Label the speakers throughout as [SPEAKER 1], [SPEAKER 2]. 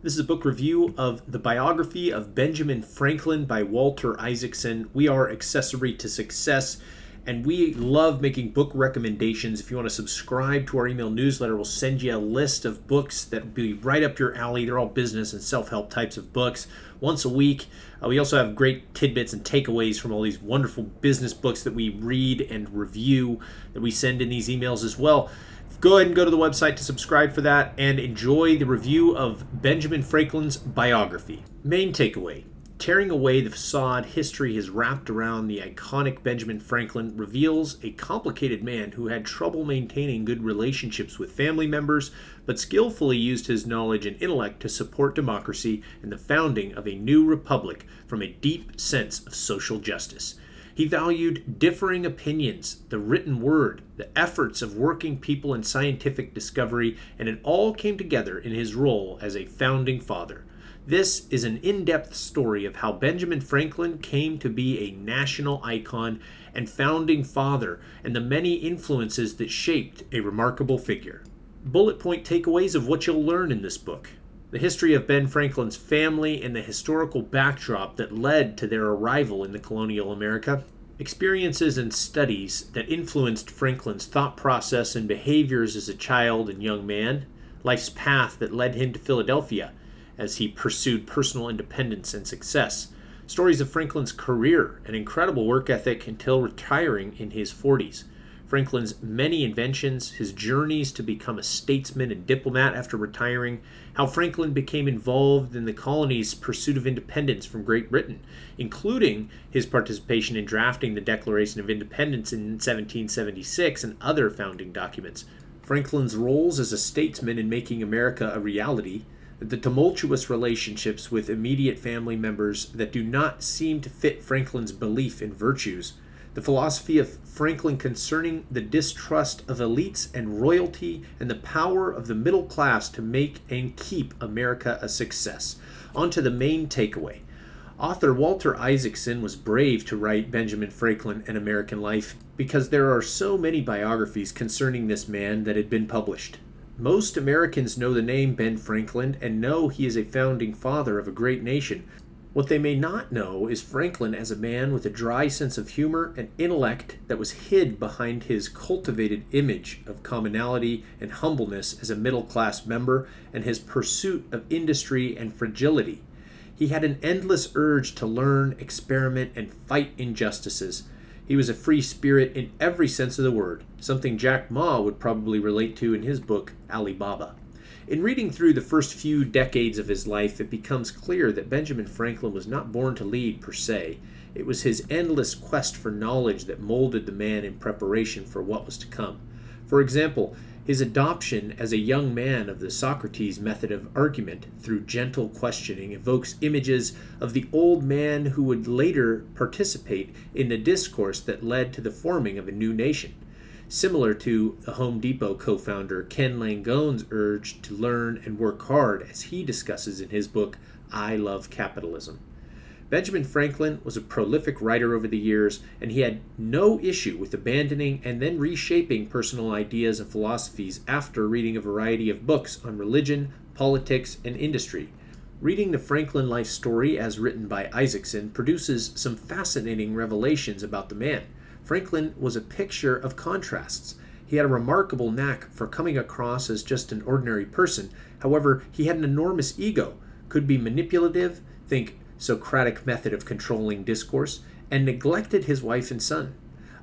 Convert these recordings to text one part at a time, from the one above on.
[SPEAKER 1] This is a book review of the biography of Benjamin Franklin by Walter Isaacson. We are Accessory to Success, and we love making book recommendations. If you want to subscribe to our email newsletter, we'll send you a list of books that will be right up your alley. They're all business and self-help types of books once a week. We also have great tidbits and takeaways from all these wonderful business books that we read and review that we send in these emails as well. Go ahead and go to the website to subscribe for that and enjoy the review of Benjamin Franklin's biography. Main takeaway: tearing away the facade history has wrapped around the iconic Benjamin Franklin reveals a complicated man who had trouble maintaining good relationships with family members, but skillfully used his knowledge and intellect to support democracy and the founding of a new republic from a deep sense of social justice. He valued differing opinions, the written word, the efforts of working people in scientific discovery, and it all came together in his role as a founding father. This is an in-depth story of how Benjamin Franklin came to be a national icon and founding father, and the many influences that shaped a remarkable figure. Bullet point takeaways of what you'll learn in this book: the history of Ben Franklin's family and the historical backdrop that led to their arrival in the colonial America, experiences and studies that influenced Franklin's thought process and behaviors as a child and young man, life's path that led him to Philadelphia as he pursued personal independence and success, stories of Franklin's career and incredible work ethic until retiring in his 40s, Franklin's many inventions, his journeys to become a statesman and diplomat after retiring, how Franklin became involved in the colony's pursuit of independence from Great Britain, including his participation in drafting the Declaration of Independence in 1776 and other founding documents, Franklin's roles as a statesman in making America a reality, the tumultuous relationships with immediate family members that do not seem to fit Franklin's belief in virtues, the philosophy of Franklin concerning the distrust of elites and royalty, and the power of the middle class to make and keep America a success. On to the main takeaway. Author Walter Isaacson was brave to write Benjamin Franklin, An American Life, because there are so many biographies concerning this man that had been published. Most Americans know the name Ben Franklin and know he is a founding father of a great nation. What they may not know is Franklin as a man with a dry sense of humor and intellect that was hid behind his cultivated image of commonality and humbleness as a middle-class member and his pursuit of industry and fragility. He had an endless urge to learn, experiment, and fight injustices. He was a free spirit in every sense of the word, something Jack Ma would probably relate to in his book, Ali Baba. In reading through the first few decades of his life, it becomes clear that Benjamin Franklin was not born to lead per se. It was his endless quest for knowledge that molded the man in preparation for what was to come. For example, his adoption as a young man of the Socrates method of argument through gentle questioning evokes images of the old man who would later participate in the discourse that led to the forming of a new nation. Similar to the Home Depot co-founder Ken Langone's urge to learn and work hard, as he discusses in his book, I Love Capitalism. Benjamin Franklin was a prolific writer over the years, and he had no issue with abandoning and then reshaping personal ideas and philosophies after reading a variety of books on religion, politics, and industry. Reading the Franklin life story as written by Isaacson produces some fascinating revelations about the man. Franklin was a picture of contrasts. He had a remarkable knack for coming across as just an ordinary person. However, he had an enormous ego, could be manipulative, think Socratic method of controlling discourse, and neglected his wife and son.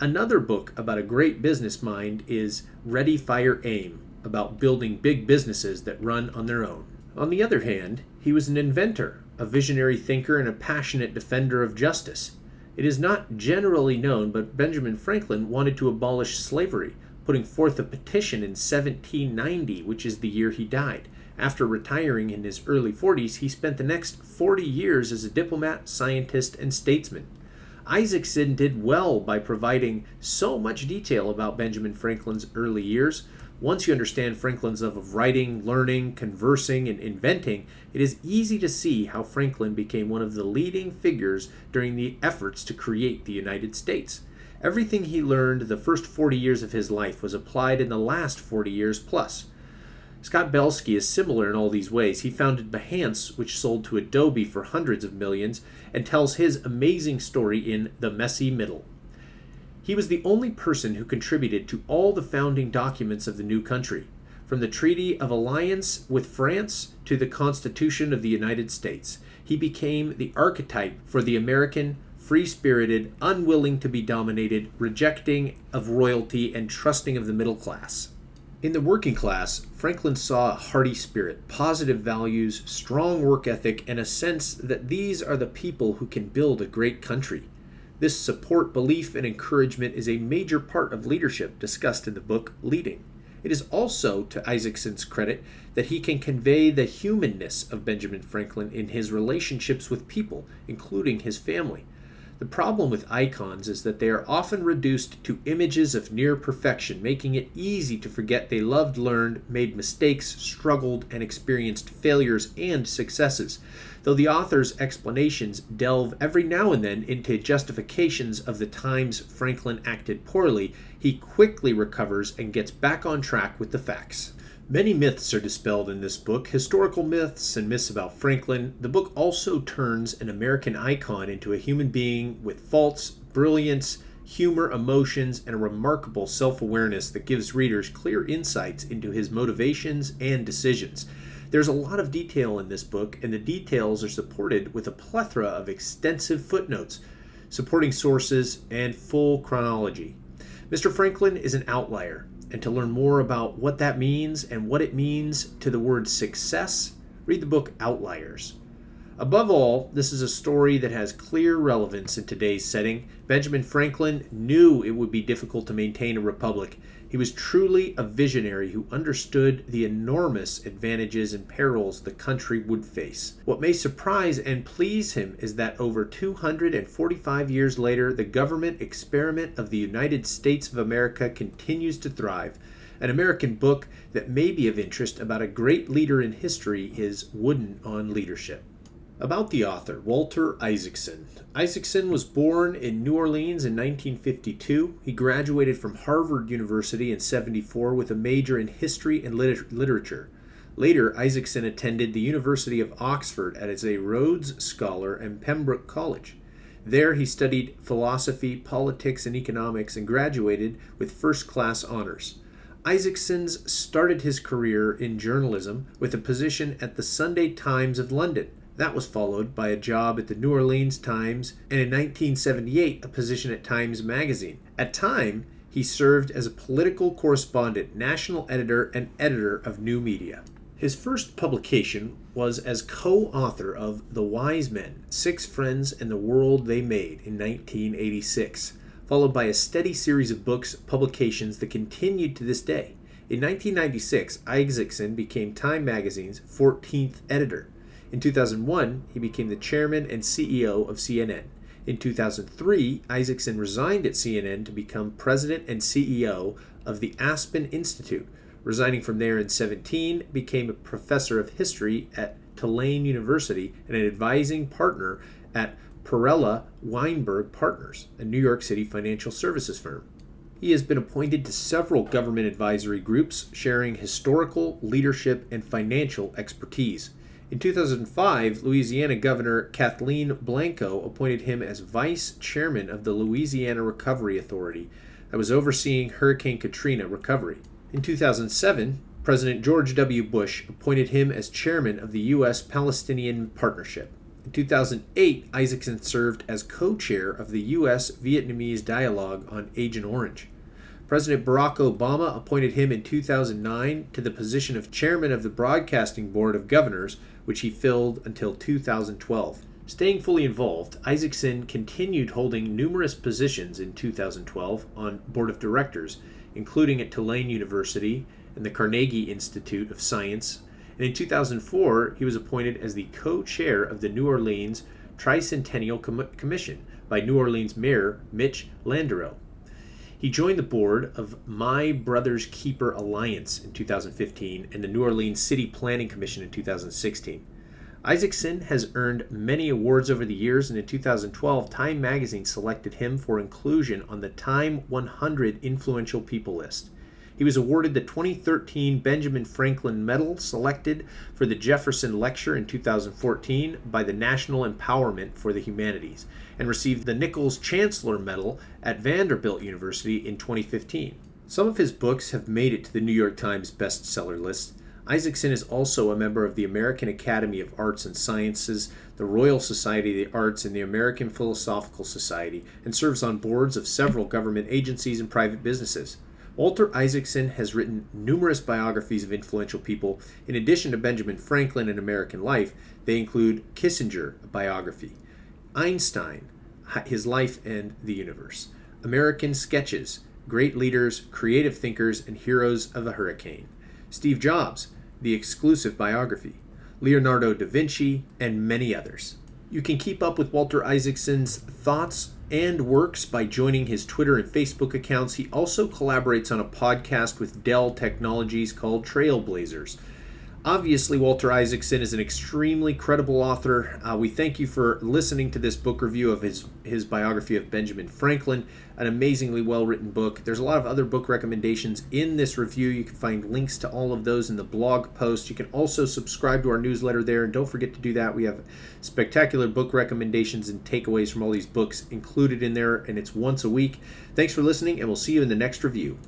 [SPEAKER 1] Another book about a great business mind is Ready, Fire, Aim, about building big businesses that run on their own. On the other hand, he was an inventor, a visionary thinker, and a passionate defender of justice. It is not generally known, but Benjamin Franklin wanted to abolish slavery, putting forth a petition in 1790, which is the year he died. After retiring in his early 40s, he spent the next 40 years as a diplomat, scientist, and statesman. Isaacson did well by providing so much detail about Benjamin Franklin's early years. Once you understand Franklin's love of writing, learning, conversing, and inventing, it is easy to see how Franklin became one of the leading figures during the efforts to create the United States. Everything he learned the first 40 years of his life was applied in the last 40 years plus. Scott Belsky is similar in all these ways. He founded Behance, which sold to Adobe for hundreds of millions, and tells his amazing story in The Messy Middle. He was the only person who contributed to all the founding documents of the new country, from the Treaty of Alliance with France to the Constitution of the United States. He became the archetype for the American, free-spirited, unwilling to be dominated, rejecting of royalty, and trusting of the middle class. In the working class, Franklin saw a hearty spirit, positive values, strong work ethic, and a sense that these are the people who can build a great country. This support, belief, and encouragement is a major part of leadership discussed in the book Leading. It is also to Isaacson's credit that he can convey the humanness of Benjamin Franklin in his relationships with people, including his family. The problem with icons is that they are often reduced to images of near perfection, making it easy to forget they loved, learned, made mistakes, struggled, and experienced failures and successes. Though the author's explanations delve every now and then into justifications of the times Franklin acted poorly, he quickly recovers and gets back on track with the facts. Many myths are dispelled in this book, historical myths and myths about Franklin. The book also turns an American icon into a human being with faults, brilliance, humor, emotions, and a remarkable self-awareness that gives readers clear insights into his motivations and decisions. There's a lot of detail in this book, and the details are supported with a plethora of extensive footnotes, supporting sources, and full chronology. Mr. Franklin is an outlier. And to learn more about what that means and what it means to the word success, read the book Outliers. Above all, this is a story that has clear relevance in today's setting. Benjamin Franklin knew it would be difficult to maintain a republic. He was truly a visionary who understood the enormous advantages and perils the country would face. What may surprise and please him is that over 245 years later, the government experiment of the United States of America continues to thrive. An American book that may be of interest about a great leader in history is Wooden on Leadership. About the author, Walter Isaacson. Isaacson was born in New Orleans in 1952. He graduated from Harvard University in 1974 with a major in history and literature. Later, Isaacson attended the University of Oxford as a Rhodes Scholar and Pembroke College. There he studied philosophy, politics, and economics and graduated with first-class honors. Isaacson started his career in journalism with a position at the Sunday Times of London. That was followed by a job at the New Orleans Times, and in 1978, a position at Times Magazine. At Time, he served as a political correspondent, national editor, and editor of New Media. His first publication was as co-author of The Wise Men, 6 Friends and the World They Made in 1986, followed by a steady series of books, publications that continued to this day. In 1996, Isaacson became Time Magazine's 14th editor. In 2001, he became the chairman and CEO of CNN. In 2003, Isaacson resigned at CNN to become president and CEO of the Aspen Institute. Resigning from there in 2017, became a professor of history at Tulane University and an advising partner at Perella Weinberg Partners, a New York City financial services firm. He has been appointed to several government advisory groups, sharing historical, leadership, and financial expertise. In 2005, Louisiana Governor Kathleen Blanco appointed him as vice chairman of the Louisiana Recovery Authority that was overseeing Hurricane Katrina recovery. In 2007, President George W. Bush appointed him as chairman of the U.S.-Palestinian Partnership. In 2008, Isaacson served as co-chair of the U.S.-Vietnamese Dialogue on Agent Orange. President Barack Obama appointed him in 2009 to the position of chairman of the Broadcasting Board of Governors, which he filled until 2012. Staying fully involved, Isaacson continued holding numerous positions in 2012 on board of directors, including at Tulane University and the Carnegie Institute of Science, and in 2004 he was appointed as the co-chair of the New Orleans Tricentennial Commission by New Orleans Mayor Mitch Landrieu. He joined the board of My Brother's Keeper Alliance in 2015 and the New Orleans City Planning Commission in 2016. Isaacson has earned many awards over the years, and in 2012, Time Magazine selected him for inclusion on the Time 100 Influential People list. He was awarded the 2013 Benjamin Franklin Medal, selected for the Jefferson Lecture in 2014 by the National Endowment for the Humanities, and received the Nichols Chancellor Medal at Vanderbilt University in 2015. Some of his books have made it to the New York Times bestseller list. Isaacson is also a member of the American Academy of Arts and Sciences, the Royal Society of the Arts, and the American Philosophical Society, and serves on boards of several government agencies and private businesses. Walter Isaacson has written numerous biographies of influential people. In addition to Benjamin Franklin and American Life, they include Kissinger, a biography, Einstein, His Life and the Universe, American Sketches, Great Leaders, Creative Thinkers, and Heroes of a Hurricane, Steve Jobs, The Exclusive Biography, Leonardo da Vinci, and many others. You can keep up with Walter Isaacson's thoughts and works by joining his Twitter and Facebook accounts. He also collaborates on a podcast with Dell Technologies called Trailblazers. Obviously, Walter Isaacson is an extremely credible author. We thank you for listening to this book review of his biography of Benjamin Franklin, an amazingly well-written book. There's a lot of other book recommendations in this review. You can find links to all of those in the blog post. You can also subscribe to our newsletter there, and don't forget to do that. We have spectacular book recommendations and takeaways from all these books included in there, and it's once a week. Thanks for listening, and we'll see you in the next review.